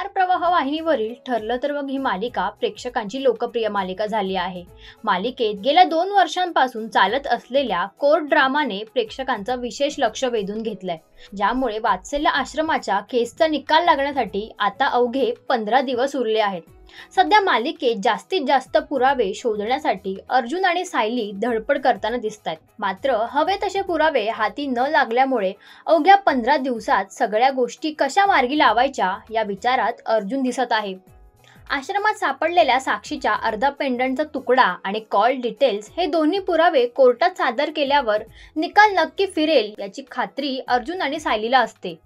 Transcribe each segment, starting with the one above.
Star प्रवाह वाहिनीवरील ठरलं तर मग ही मालिका प्रेक्षकांची लोकप्रिय मालिका झाली आहे। मालिकेत गेल्या 2 वर्षांपासून चालत असलेल्या कोर्ट ड्रामाने प्रेक्षकांचं विशेष लक्ष वेधून घेतलंय, ज्यामुळे वात्सल्य आश्रमाच्या केसचा निकाल लागण्यासाठी आता अवघे 15 दिवस उरले आहेत। सध्या मालिकेत जास्तीत जास्त पुरावे शोधण्यासाठी अर्जुन आणि सायली धडपड करताना दिसतात। मात्र हवे तसे पुरावे हाती न लागल्यामुळे अवघ्या 15 दिवसात सगळ्या गोष्टी कशा मार्गी लावायच्या या विचारात अर्जुन दिसत आहे। आश्रमात सापडलेल्या साक्षीच्या अर्धा पेंडंटचा तुकडा आणि कॉल डिटेल्स हे दोन्ही पुरावे कोर्टात सादर केल्यावर निकाल नक्की फिरेल याची खात्री अर्जुन आणि सायलीला असते।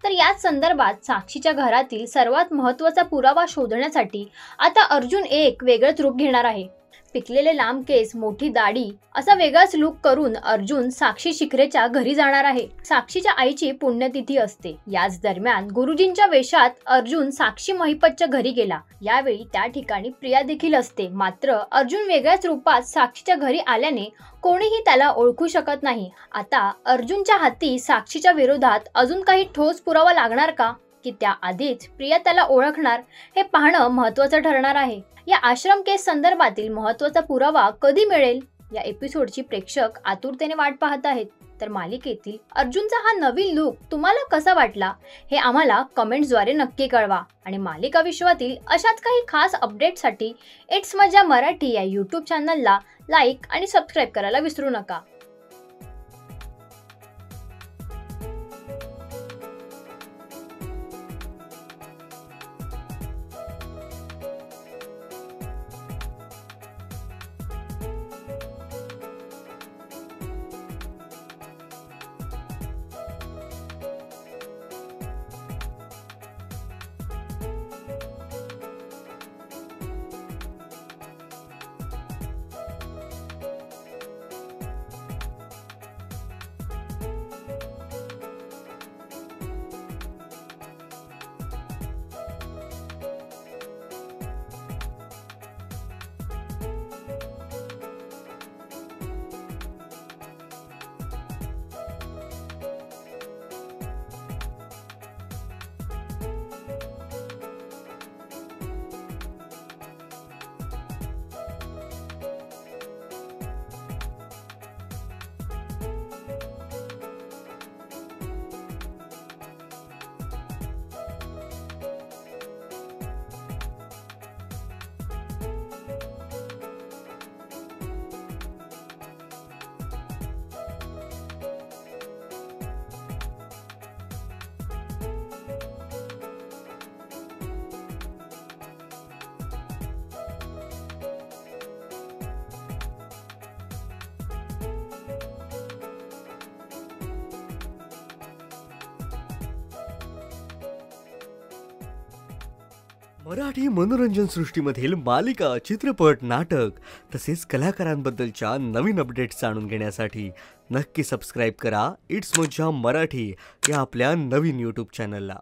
तर याच संदर्भात साक्षीच्या घरातील सर्वात महत्त्वाचा पुरावा शोधण्यासाठी आता अर्जुन एक वेगळंच रूप घेणार आहे। पिकलेले लांब केस, मोठी दाढी असा वेगळाच लुक करून अर्जुन साक्षी शिखरेच्या घरी जाणार आहे। साक्षीच्या आईची पुण्यतिथी असते। याच दरम्यान गुरुजींच्या वेशात अर्जुन साक्षी महिपतच्या घरी गेला। यावेळी त्या ठिकाणी प्रिया देखील असते। मात्र अर्जुन वेगळ्याच रूपात साक्षीच्या घरी आल्याने कोणीही त्याला ओळखू शकत नाही। आता अर्जुनच्या हाती साक्षीच्या विरोधात अजून काही ठोस पुरावा लागणार का, की त्या आधीच प्रिया त्याला ओळखणार हे पाहणं महत्त्वाचं ठरणार आहे। या आश्रम केस संदर्भातील महत्त्वाचा पुरावा कधी मिळेल या एपिसोडची प्रेक्षक आतुरतेने वाट पाहत आहेत। तर मालिकेतील अर्जुनचा हा नवीन लुक तुम्हाला कसा वाटला हे आम्हाला कमेंट्सद्वारे नक्की कळवा। आणि मालिका विश्वातील अशाच काही खास अपडेट्ससाठी इट्स मजा मराठी या यूट्यूब चॅनलला लाईक आणि सबस्क्राईब करायला विसरू नका। मराठी मनोरंजन सृष्टीमधील मालिका, चित्रपट, नाटक तसेच कलाकारांबद्दलच्या नवीन अपडेट्स जाणून घेण्यासाठी नक्की सबस्क्राईब करा इट्स मज्जा मराठी या आपल्या नवीन यूट्यूब चॅनलला।